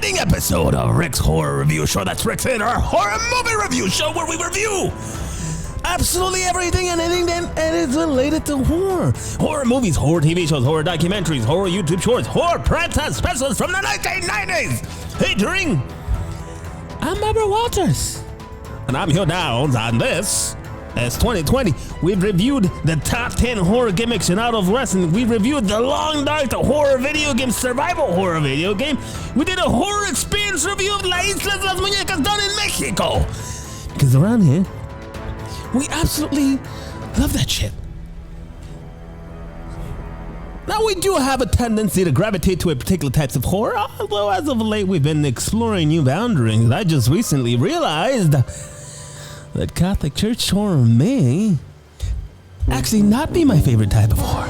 exciting episode of Rick's Horror Review Show. That's Rick's in our horror movie review show where we review absolutely everything and anything and it's related to horror. Horror movies, horror TV shows, horror documentaries, horror YouTube shorts, horror pranks and specials from the 1990s. Featuring I'm Barbara Walters. And I'm Hugh Downs on this. As 2020, we've reviewed the top 10 horror gimmicks in out of wrestling. We reviewed the Long Dark, the horror video game, survival horror video game. We did a horror experience review of La Isla de las Muñecas done in Mexico. Because around here, we absolutely love that shit. Now we do have a tendency to gravitate to a particular types of horror, although as of late we've been exploring new boundaries. I just recently realized that Catholic Church horror may actually not be my favorite type of horror.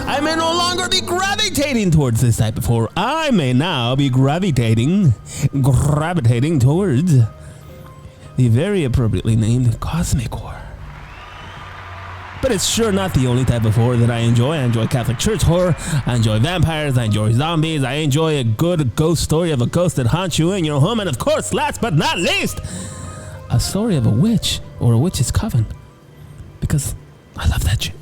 I may no longer be gravitating towards this type of horror. I may now be gravitating towards the very appropriately named cosmic horror. But it's sure not the only type of horror that I enjoy. I enjoy Catholic Church horror. I enjoy vampires. I enjoy zombies. I enjoy a good ghost story of a ghost that haunts you in your home. And of course, last but not least, a story of a witch or a witch's coven, because I love that shit.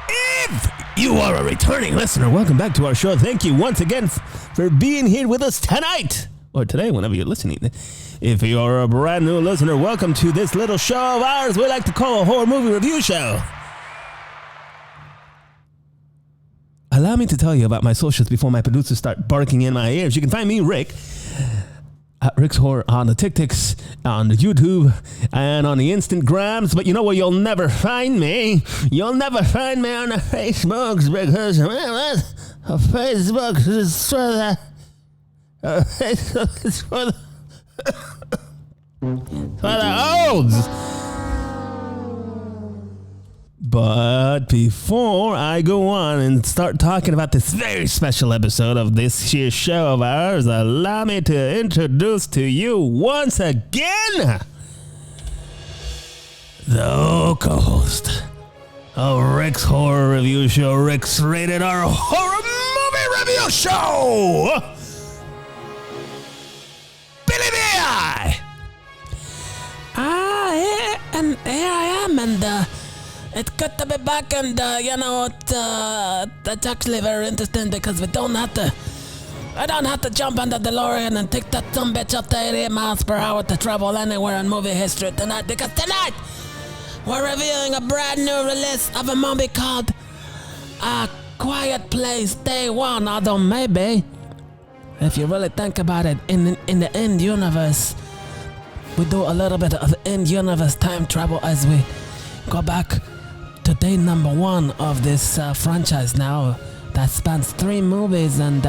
If you are a returning listener, welcome back to our show. Thank you once again for being here with us tonight, or today, whenever you're listening. If you are a brand new listener, welcome to this little show of ours we like to call a horror movie review show. Allow me to tell you about my socials before my producers start barking in my ears. You can find me, Rick, at Rick's Horror on the TikToks, on the YouTube, and on the Instagrams. But you know where you'll never find me? You'll never find me on the Facebooks, because Facebook is for the Facebook is for the olds. But before I go on and start talking about this very special episode of this here show of ours, allow me to introduce to you once again the co-host of Rick's Horror Review Show, Rick's Rated R Horror Movie Review Show, Billy B.I. And here I am, and it's good to be back, and that's actually very interesting because I don't have to jump on the DeLorean and take that some bitch up to 88 miles per hour to travel anywhere in movie history tonight, because tonight we're reviewing a brand new release of a movie called A Quiet Place Day One. Although maybe, if you really think about it, in the end universe, we do a little bit of end universe time travel as we go back to day number one of this franchise now that spans 3 movies, and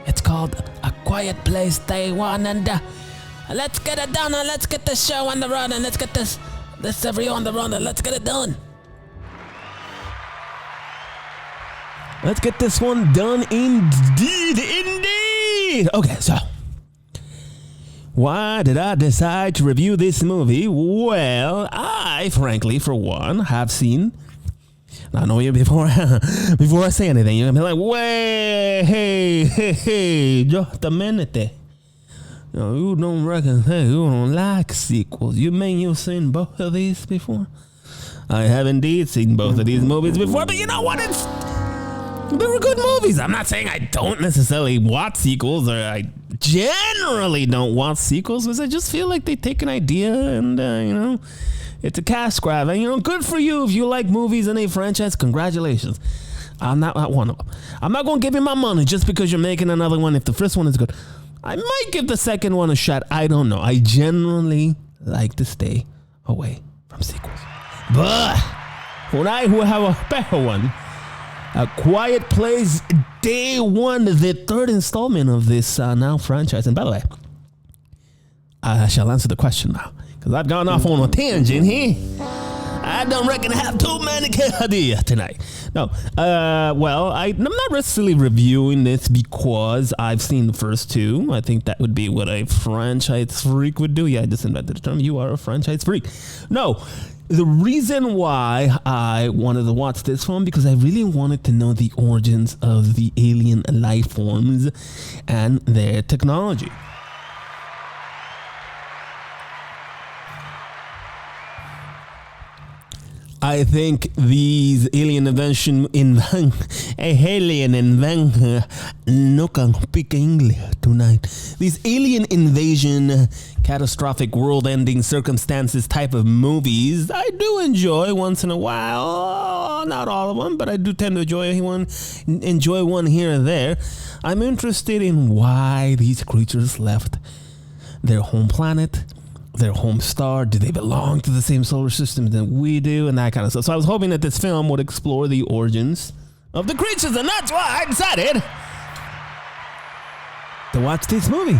it's called A Quiet Place Day One. And let's get it done, and let's get this show on the road, and let's get this review on the road, and let's get it done. Let's get this one done indeed. Okay, so why did I decide to review this movie? Well, I, frankly, for one, have seen, I know you before I say anything, you're going to be like, wait, hey, just a minute. You don't reckon, hey, you don't like sequels. You mean you've seen both of these before? I have indeed seen both of these movies before, but you know what? They were good movies. I'm not saying I don't necessarily watch sequels, or I generally don't watch sequels, because I just feel like they take an idea and, it's a cash grab. And, good for you if you like movies in a franchise. Congratulations. I'm not one of them. I'm not going to give you my money just because you're making another one if the first one is good. I might give the second one a shot. I don't know. I generally like to stay away from sequels. But when I have a better one, A Quiet Place Day One, the third installment of this now franchise. And by the way, I shall answer the question now, because I've gone off on a tangent here. I don't reckon I have too many ideas tonight. No, well, I'm not necessarily reviewing this because I've seen the first 2. I think that would be what a franchise freak would do. Yeah, I just invented the term. You are a franchise freak. No, The reason why I wanted to watch this film because I really wanted to know the origins of the alien life forms and their technology. I think these alien invention no can speak English tonight. These alien invasion, catastrophic world-ending circumstances type of movies, I do enjoy once in a while. Not all of them, but I do tend to enjoy one here and there. I'm interested in why these creatures left their home planet, their home star. Do they belong to the same solar system that we do, and that kind of stuff. So I was hoping that this film would explore the origins of the creatures, and that's why I decided to watch this movie.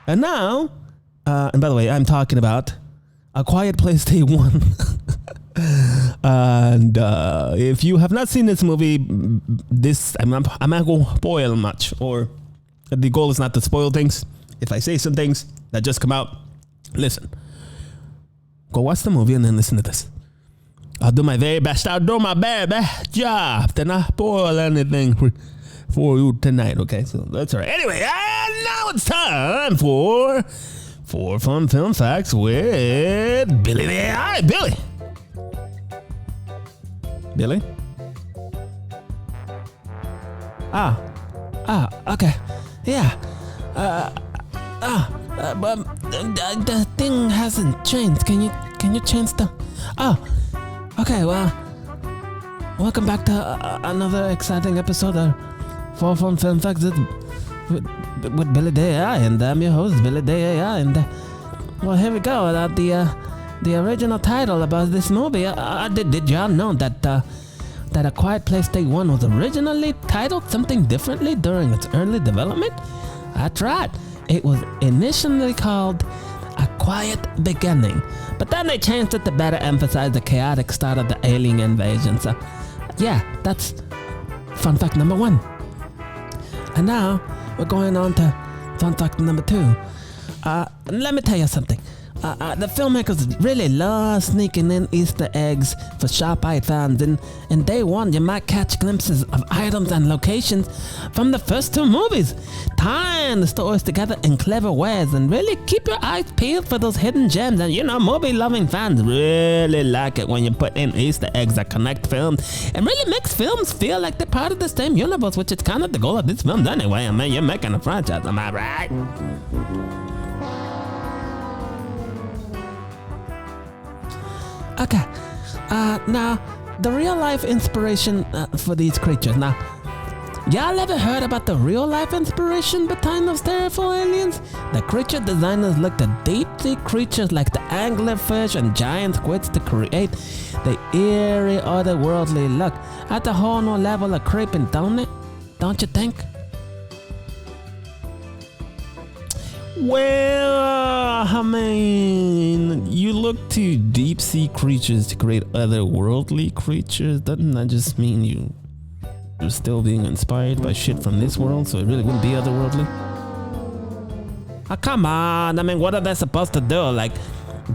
And now, and by the way, I'm talking about A Quiet Place Day 1. And if you have not seen this movie, I'm not going to spoil much, or the goal is not to spoil things. If I say some things that just come out, listen, go watch the movie and then listen to this. I'll do my very best. I'll do my very best job to not spoil anything for you tonight, okay? So that's all right. Anyway, now it's time for Fun Film Facts with Billy the AI. Billy? Okay. Yeah. But the thing hasn't changed. Can you change the? Oh, okay. Well, welcome back to another exciting episode of Four Fun Film Facts with Billy the AI, and I'm your host Billy the AI, and well, here we go. The original title about this movie. Did y'all know that A Quiet Place Day 1 was originally titled something differently during its early development? That's right. It was initially called A Quiet Beginning, but then they changed it to better emphasize the chaotic start of the alien invasion. So, yeah, that's fun fact number 1. And now, we're going on to fun fact number 2. Let me tell you something. The filmmakers really love sneaking in Easter eggs for sharp-eyed fans. In day 1, you might catch glimpses of items and locations from the first 2 movies, tying the stories together in clever ways, and really keep your eyes peeled for those hidden gems. And movie-loving fans really like it when you put in Easter eggs that connect films and really makes films feel like they're part of the same universe, which is kind of the goal of these films anyway. I mean, you're making a franchise, am I right? Okay, now, the real-life inspiration for these creatures. Now, y'all ever heard about the real-life inspiration behind those terrible aliens? The creature designers looked at deep-sea creatures like the anglerfish and giant squids to create the eerie, otherworldly look. At a whole new level of creeping, don't it? Don't you think? Well, I mean, you look to deep sea creatures to create otherworldly creatures. Doesn't that just mean you're still being inspired by shit from this world, so it really wouldn't be otherworldly? Oh, come on. I mean, what are they supposed to do? Like,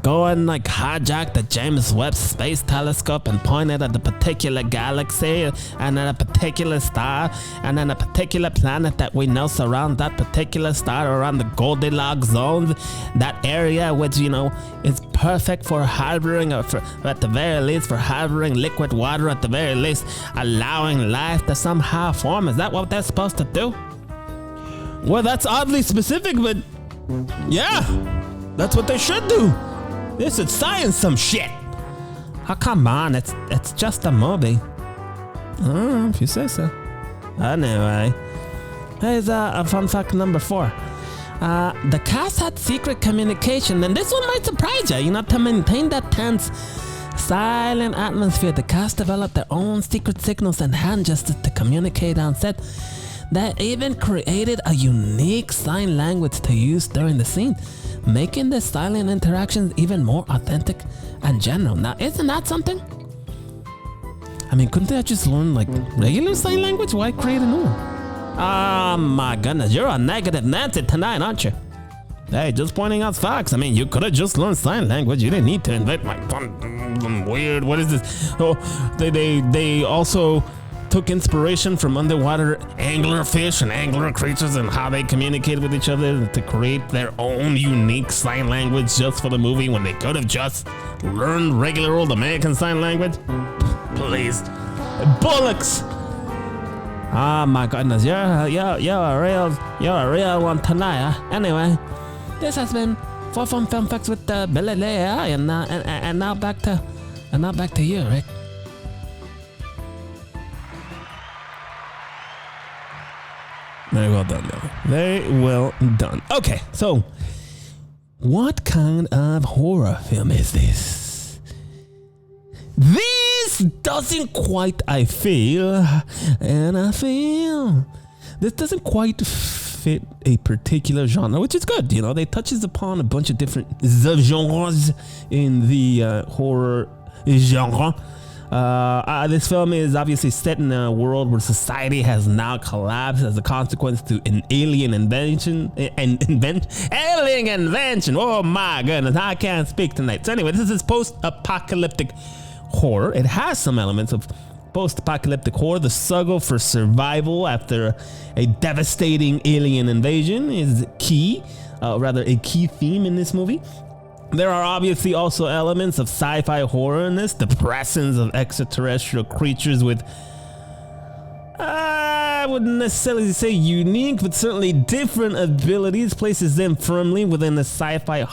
go and hijack the James Webb Space Telescope and point it at a particular galaxy and at a particular star and then a particular planet that we know surrounds that particular star around the Goldilocks zones, that area which is perfect for harboring, or at the very least for harboring liquid water, at the very least allowing life to somehow form. Is that what they're supposed to do? Well, that's oddly specific, but yeah, that's what they should do. This is science some shit. Oh, come on, it's just a movie. Oh, if you say so. Anyway, here's a fun fact number 4. The cast had secret communication, and this one might surprise you. To maintain that tense, silent atmosphere, the cast developed their own secret signals and hand gestures to communicate on set. They even created a unique sign language to use during the scene, making the silent interactions even more authentic and genuine. Now, isn't that something? I mean, couldn't they just learn regular sign language? Why create a new one? Oh my goodness, you're a negative Nancy tonight, aren't you? Hey, just pointing out facts. I mean, you could have just learned sign language. You didn't need to invent my weird. What is this? Oh, they also took inspiration from underwater anglerfish and angler creatures and how they communicate with each other to create their own unique sign language just for the movie when they could have just learned regular old American sign language. Please, bollocks! Oh my goodness, you're a real one tonight. Anyway, this has been 4 Fun Film Facts with Billy Lee, and now back to you, Rick. Very well done, though. Very well done. Okay, so what kind of horror film is this? This doesn't quite, I feel, this doesn't quite fit a particular genre, which is good. You know, they touches upon a bunch of different genres in the horror genre. This film is obviously set in a world where society has now collapsed as a consequence to an alien invention. Alien invention. Oh my goodness, I can't speak tonight. So anyway, this is post-apocalyptic horror. It has some elements of post-apocalyptic horror. The struggle for survival after a devastating alien invasion is a key theme in this movie. There are obviously also elements of sci-fi horror in this. The presence of extraterrestrial creatures with, I wouldn't necessarily say unique, but certainly different abilities places them firmly within the sci-fi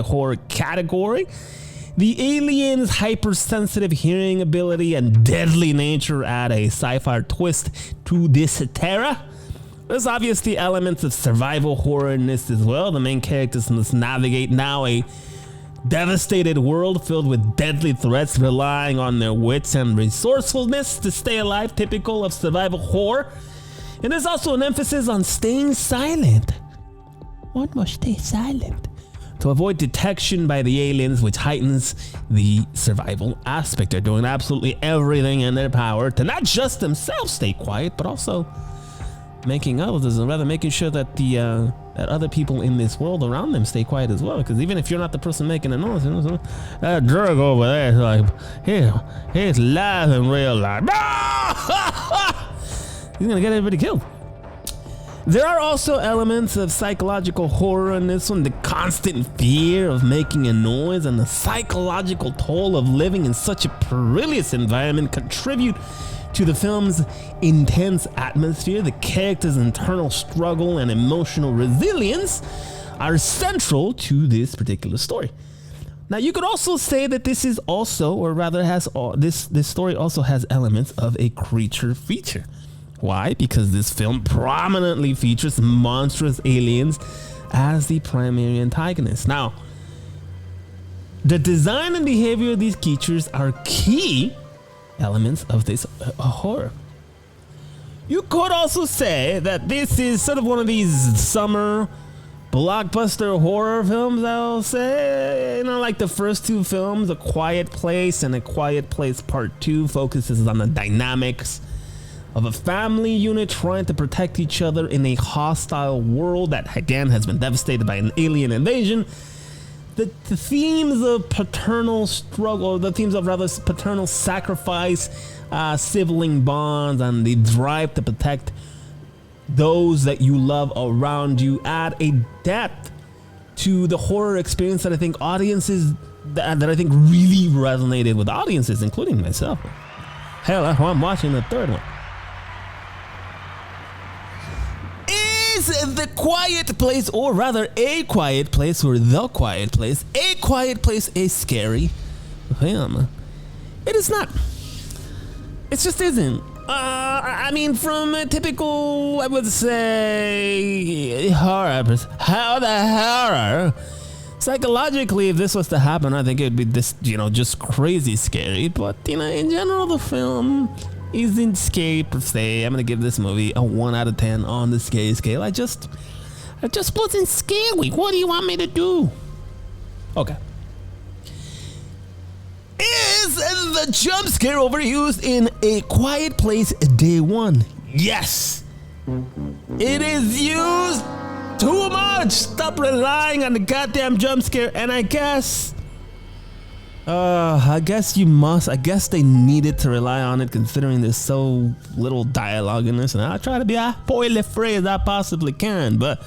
horror category. The aliens' hypersensitive hearing ability and deadly nature add a sci-fi twist to this terror. There's obviously elements of survival horror in this as well. The main characters must navigate now a devastated world filled with deadly threats, relying on their wits and resourcefulness to stay alive, typical of survival horror. And there's also an emphasis on staying silent. One must stay silent to avoid detection by the aliens, which heightens the survival aspect. They're doing absolutely everything in their power to not just themselves stay quiet, but also making others, or rather making sure that that other people in this world around them stay quiet as well. Because even if you're not the person making the noise, that jerk over there is like, he's live in real life. He's gonna get everybody killed. There are also elements of psychological horror in this one. The constant fear of making a noise and the psychological toll of living in such a perilous environment contribute to the film's intense atmosphere. The characters' internal struggle and emotional resilience are central to this particular story. Now, you could also say that this is also, or rather has this story also has elements of a creature feature. Why? Because this film prominently features monstrous aliens as the primary antagonist. Now, the design and behavior of these creatures are key elements of this horror. You could also say that this is sort of one of these summer blockbuster horror films, I'll say. You know, like the first two films, A Quiet Place and A Quiet Place Part 2 focuses on the dynamics of a family unit trying to protect each other in a hostile world that again has been devastated by an alien invasion. The themes of paternal struggle, the themes of rather paternal sacrifice, sibling bonds, and the drive to protect those that you love around you add a depth to the horror experience that I think audiences, that I think really resonated with audiences, including myself. Hell, I'm watching the third one. Is The Quiet Place, or rather A Quiet Place, or The Quiet Place, A Quiet Place a scary film? It is not. It just isn't. I mean, from a typical, I would say, horror, psychologically, if this was to happen, I think it would be this, just crazy scary. But, in general, the film isn't scary per se. I'm gonna give this movie a 1 out of 10 on the scary scale. I just wasn't scary. What do you want me to do? Okay. Is the jump scare overused in A Quiet Place Day 1? Yes. It is used too much. Stop relying on the goddamn jump scare. And I guess you must. I guess they needed to rely on it considering there's so little dialogue in this. And I'll try to be as spoiler-free as I possibly can. But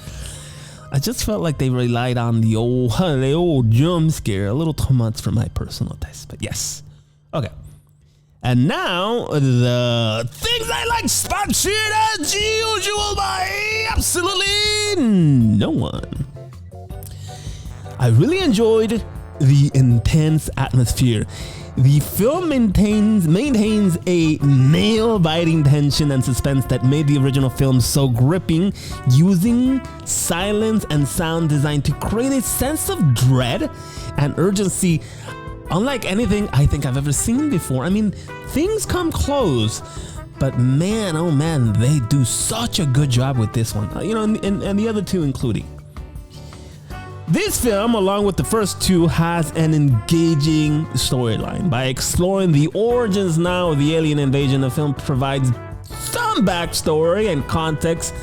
I just felt like they relied on the old jump scare a little too much for my personal taste. But yes. Okay. And now, the things I like, sponsored as usual by absolutely no one. I really enjoyed the intense atmosphere. The film maintains a nail-biting tension and suspense that made the original film so gripping, using silence and sound design to create a sense of dread and urgency unlike anything I think I've ever seen before. I mean, things come close, but man, oh man, they do such a good job with this one. And the other two including. This film, along with the first two, has an engaging storyline. By exploring the origins now of the alien invasion, the film provides some backstory and context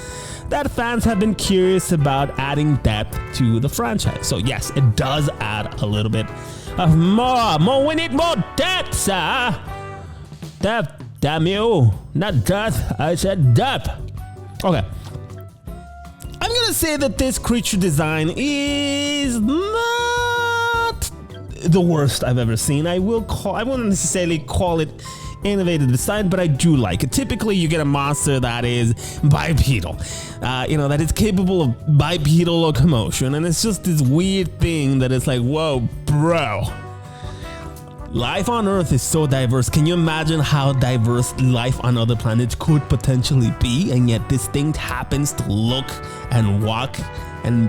that fans have been curious about, adding depth to the franchise. So yes, it does add a little bit of more. We need more depth, sir. Depth, damn you. Not depth, I said depth. Okay. I'm gonna say that this creature design is not the worst I've ever seen. I wouldn't necessarily call it innovative design, but I do like it. Typically, you get a monster that is bipedal, that is capable of bipedal locomotion, and it's just this weird thing that is like, whoa, bro. Life on Earth is so diverse. Can you imagine how diverse life on other planets could potentially be? And yet this thing happens to look and walk and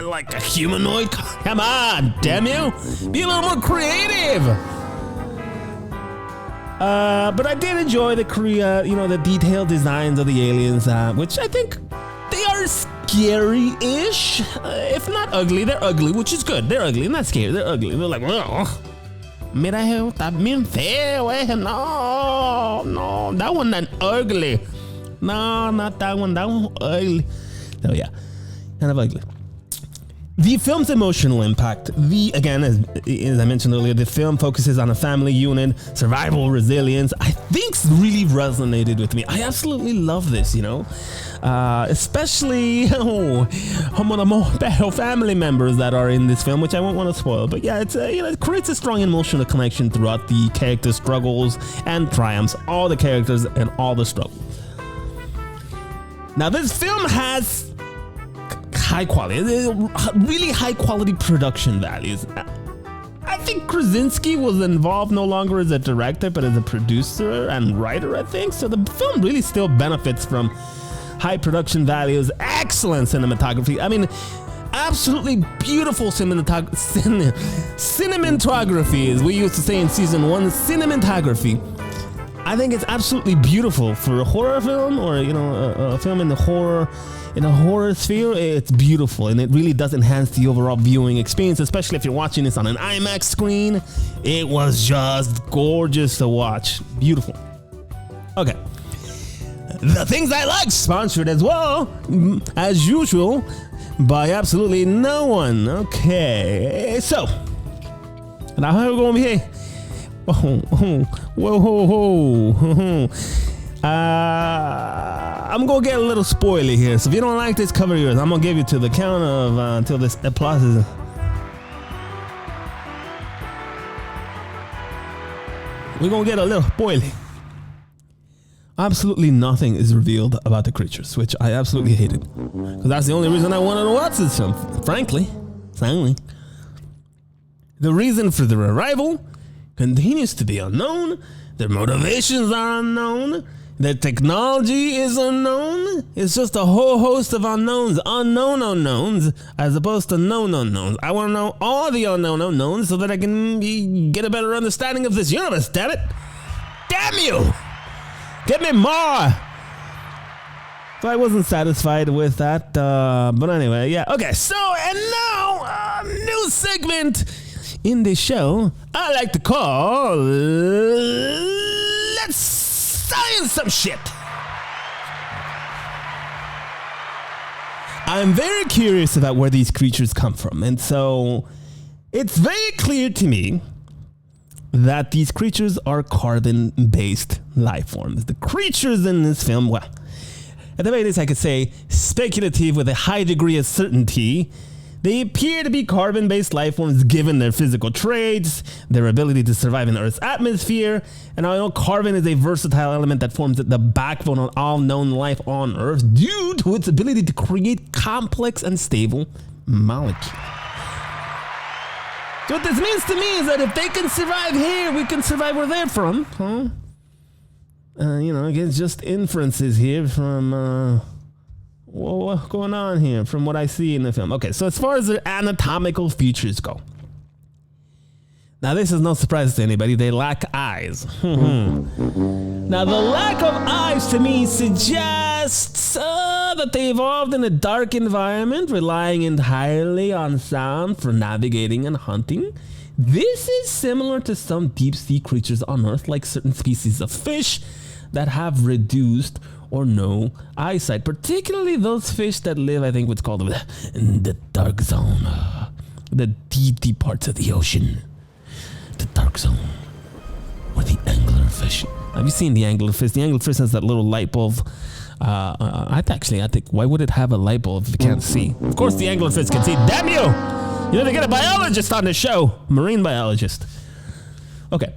like a humanoid. Come on, damn you. Be a little more creative. But I did enjoy the detailed designs of the aliens, which I think they are scary-ish. If not ugly, they're ugly, which is good. They're ugly, not scary. They're ugly. They're like, oh. Mira, está bien feo, No, that one not ugly. No, not that one. That one ugly. Oh yeah, kind of ugly. The film's emotional impact. Again, as I mentioned earlier, the film focuses on a family unit, survival, resilience. I think really resonated with me. I absolutely love this, especially some of the more better family members that are in this film, which I won't want to spoil. But yeah, it creates a strong emotional connection throughout the character struggles and triumphs, all the characters and all the struggles. Now, this film has high quality, really high quality production values. I think Krasinski was involved no longer as a director, but as a producer and writer, I think. So the film really still benefits from high production values, excellent cinematography. I mean, absolutely beautiful cinematography, as we used to say in season 1, cinematography. I think it's absolutely beautiful for a horror film, or a film in the horror sphere. It's beautiful, and it really does enhance the overall viewing experience, especially if you're watching this on an IMAX screen. It was just gorgeous to watch. Beautiful. Okay. The things I like, sponsored as well, as usual, by absolutely no one. Okay, so now how are we going to be here? Whoa. I'm gonna get a little spoily here, so if you don't like this, cover yours. I'm gonna give you to the count of until this applause is. We're gonna get a little spoily. Absolutely nothing is revealed about the creatures, which I absolutely hated, because that's the only reason I wanted to watch this film. Frankly. The reason for their arrival continues to be unknown. Their motivations are unknown. Their technology is unknown. It's just a whole host of unknowns, unknown unknowns, as opposed to known unknowns. I want to know all the unknown unknowns so that I can get a better understanding of this universe, damn it. Damn you! Give me more! So I wasn't satisfied with that, but anyway, yeah. Okay, so, and now, a new segment in the show I like to call Let's Science Some Shit. I'm very curious about where these creatures come from. And so it's very clear to me that these creatures are carbon-based life forms. The creatures in this film, well, at the very least I could say speculative with a high degree of certainty. They appear to be carbon-based life forms given their physical traits, their ability to survive in Earth's atmosphere, and I know carbon is a versatile element that forms the backbone of all known life on Earth due to its ability to create complex and stable molecules. So what this means to me is that if they can survive here, we can survive where they're from. Huh? Again, just inferences here from what's going on here from what I see in the film. Okay, so as far as their anatomical features go, now this is no surprise to anybody. They lack eyes. Now the lack of eyes to me suggests that they evolved in a dark environment, relying entirely on sound for navigating and hunting. This is similar to some deep sea creatures on Earth, like certain species of fish that have reduced or no eyesight, particularly those fish that live, I think what's called in the dark zone, the deep parts of the ocean, the dark zone, or the anglerfish. Have you seen the anglerfish? The anglerfish has that little light bulb. I think, why would it have a light bulb if it can't see? Of course the anglerfish can see. Damn you! You need to get a biologist on the show. Marine biologist. Okay.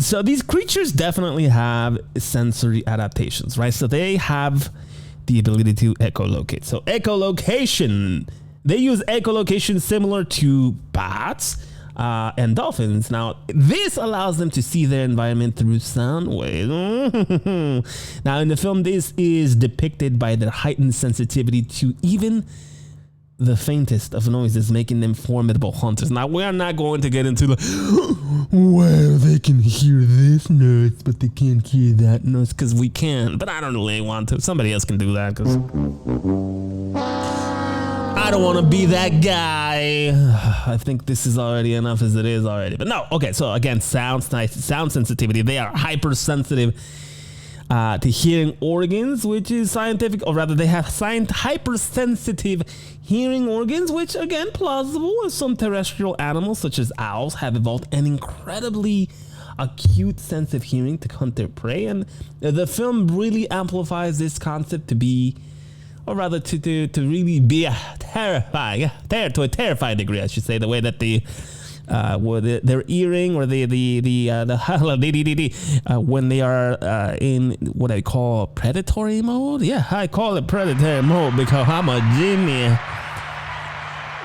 So these creatures definitely have sensory adaptations, right? So they have the ability to echolocate. So echolocation, they use echolocation similar to bats and dolphins. Now, this allows them to see their environment through sound waves. Now, in the film, this is depicted by their heightened sensitivity to even the faintest of noises, making them formidable hunters. Now, we are not going to get into well, they can hear this noise, but they can't hear that noise, because we can. But I don't really want to. Somebody else can do that, because I don't want to be that guy. I think this is already enough as it is already. But no, okay, so again, sound sensitivity. They are hypersensitive to hearing organs, which is scientific, or rather they have hypersensitive hearing organs, which again, plausible, as some terrestrial animals such as owls have evolved an incredibly acute sense of hearing to hunt their prey. And the film really amplifies this concept to be, or rather to really be terrifying, to a terrifying degree, I should say, the way that their earring or when they are in what I call predatory mode. Yeah, I call it predatory mode because I'm a genius.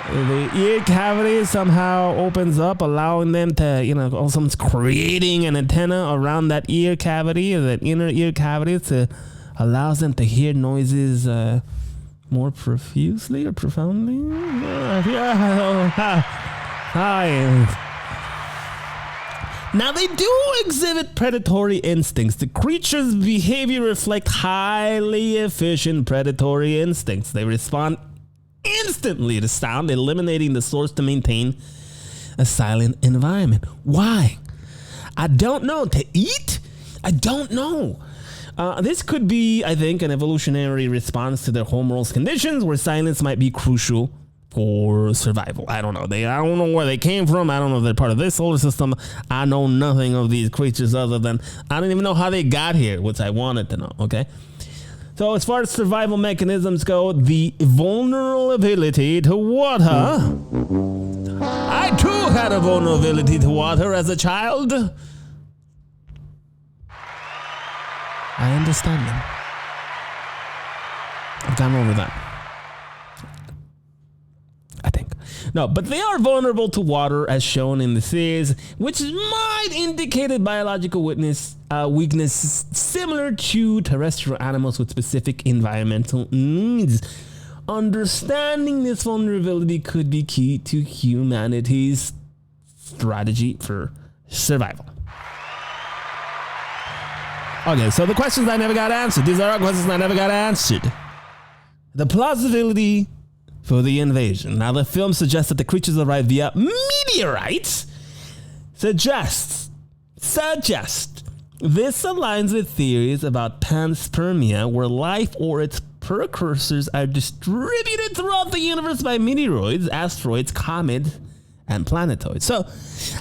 The ear cavity somehow opens up, allowing them to, also creating an antenna around that ear cavity, or that inner ear cavity, to allows them to hear noises more profusely or profoundly. Now, they do exhibit predatory instincts. The creature's behavior reflects highly efficient predatory instincts. They respond instantly to sound, eliminating the source to maintain a silent environment. Why? I don't know. To eat? I don't know. This could be, I think, an evolutionary response to their homeworld conditions, where silence might be crucial for survival. I don't know. I don't know where they came from. I don't know if they're part of this solar system. I know nothing of these creatures other than I don't even know how they got here, which I wanted to know. Okay. So as far as survival mechanisms go, the vulnerability to water. I too had a vulnerability to water as a child. I understand them. I've gone over that, I think. No, but they are vulnerable to water, as shown in the series, which might indicate a biological weakness similar to terrestrial animals with specific environmental needs. Understanding this vulnerability could be key to humanity's strategy for survival. Okay, so the questions I never got answered. These are all questions I never got answered. The plausibility for the invasion. Now, the film suggests that the creatures arrived via meteorites. Suggest. This aligns with theories about panspermia, where life or its precursors are distributed throughout the universe by meteoroids, asteroids, comets, and planetoids. So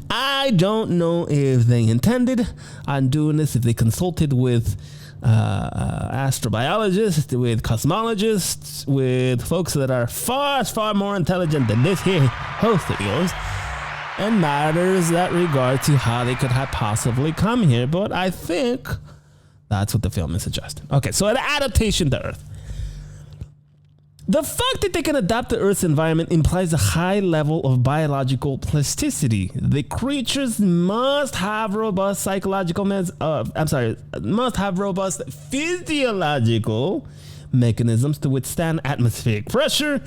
I don't know if they intended on doing this, if they consulted with astrobiologists, with cosmologists, with folks that are far more intelligent than this here host of yours, and matters that regard to how they could have possibly come here. But I think that's what the film is suggesting. Okay, so an adaptation to Earth. The fact that they can adapt to Earth's environment implies a high level of biological plasticity. The creatures must have robust must have robust physiological mechanisms to withstand atmospheric pressure,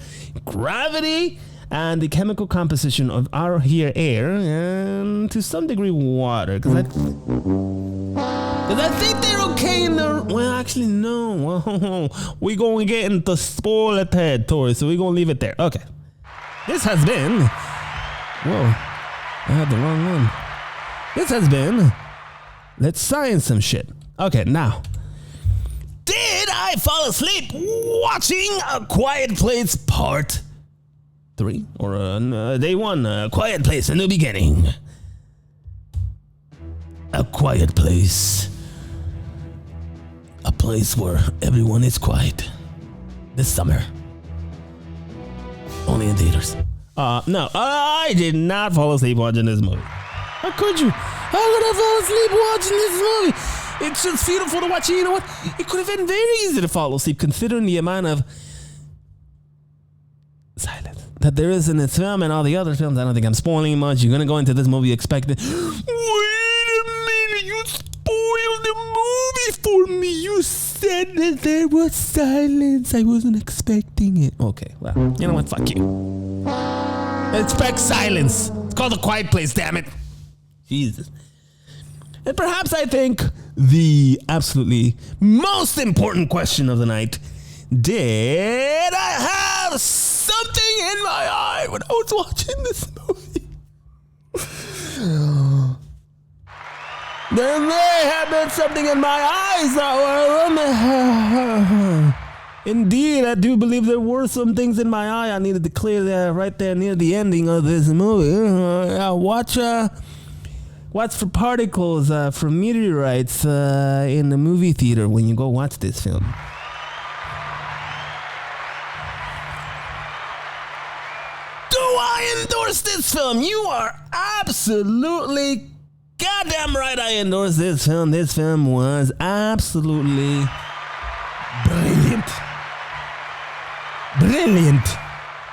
gravity, and the chemical composition of our here air, and to some degree water. Because I think they're okay in the... Well, actually, no. We're going to get into spoiler territory, so we're going to leave it there. Okay. This has been... Whoa. I had the wrong one. This has been... Let's science some shit. Okay, now. Did I fall asleep watching A Quiet Place Part 3? Or Day 1, A Quiet Place, A New Beginning. A quiet place. A place where everyone is quiet. This summer. Only in theaters. No, I did not fall asleep watching this movie. How could you? How could I fall asleep watching this movie? It's just beautiful to watch. You know what? It could have been very easy to fall asleep considering the amount of silence that there is in this film and all the other films. I don't think I'm spoiling much. You're going to go into this movie expecting... You spoiled the movie for me. You said that there was silence. I wasn't expecting it. Okay, well, you know what? Fuck you. Expect silence. It's called A Quiet Place, damn it. Jesus. And perhaps I think the absolutely most important question of the night: did I have something in my eye when I was watching this movie? There may have been something in my eyes. Indeed, I do believe there were some things in my eye. I needed to clear that right there near the ending of this movie. Watch for particles from meteorites in the movie theater when you go watch this film. Do I endorse this film? You are absolutely goddamn right I endorse this film. This film was absolutely brilliant. Brilliant.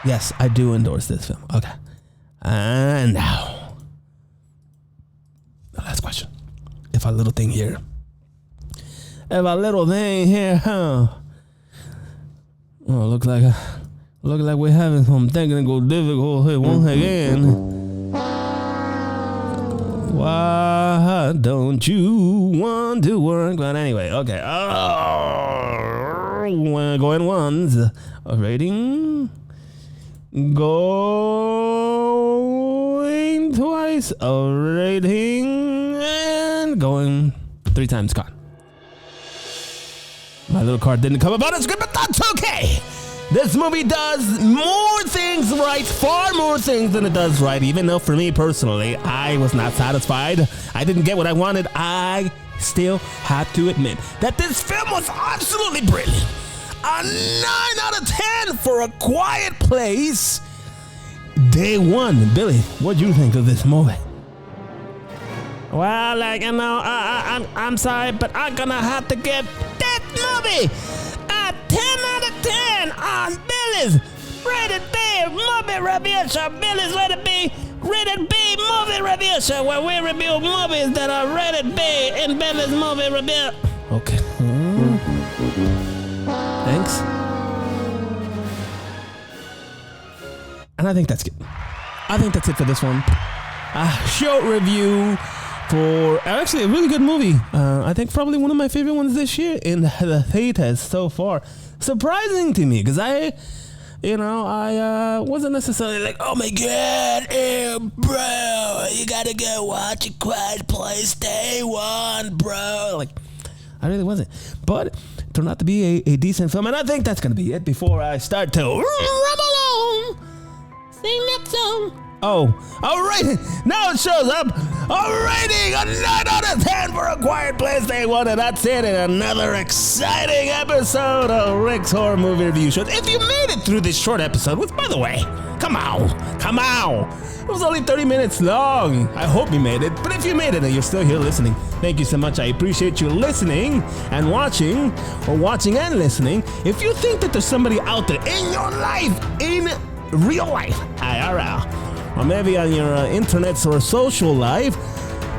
Yes, I do endorse this film. Okay. And now, the last question. If a little thing here, looks like we're having some technical difficulty once again. Why don't you want to work? But anyway, okay. Going once. A rating. Going twice. A rating. And going 3 times. Gone. My little card didn't come up on the script, but that's okay. This movie does more things right, far more things than it does right, even though for me personally, I was not satisfied. I didn't get what I wanted. I still have to admit that this film was absolutely brilliant. A 9 out of 10 for A Quiet Place. Day 1. Billy, what do you think of this movie? Well, I'm sorry, but I'm gonna have to give this movie a 10 out of 10 on Billy's Rated B Movie Review Show. Billy's Rated B Movie Review Show, where we review movies that are rated B in Billy's Movie Review. Okay. Thanks. And I think that's it. I think that's it for this one. A short review for actually a really good movie. I think probably one of my favorite ones this year in the theaters so far. Surprising to me, because I wasn't necessarily like, oh my god, bro, you gotta go watch A Quiet Place Day 1, bro. Like, I really wasn't. But it turned out to be a decent film, and I think that's going to be it before I start to rumble on. Sing that song. Oh, all right. Now it shows up. A rating, a 9 out of 10 for A Quiet Place Day 1, and that's it in another exciting episode of Rick's Horror Movie Review Show. If you made it through this short episode, which, by the way, come on. It was only 30 minutes long. I hope you made it, but if you made it and you're still here listening, thank you so much. I appreciate you listening and watching, or watching and listening. If you think that there's somebody out there in your life, in real life, IRL, or maybe on your internets or social life,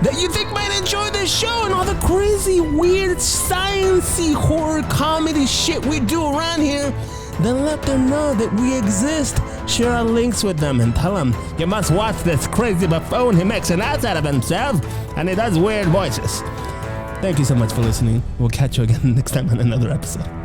that you think might enjoy this show and all the crazy, weird, sciencey horror comedy shit we do around here, then let them know that we exist. Share our links with them and tell them you must watch this crazy buffoon. He makes an ass out of himself and he does weird voices. Thank you so much for listening. We'll catch you again next time on another episode.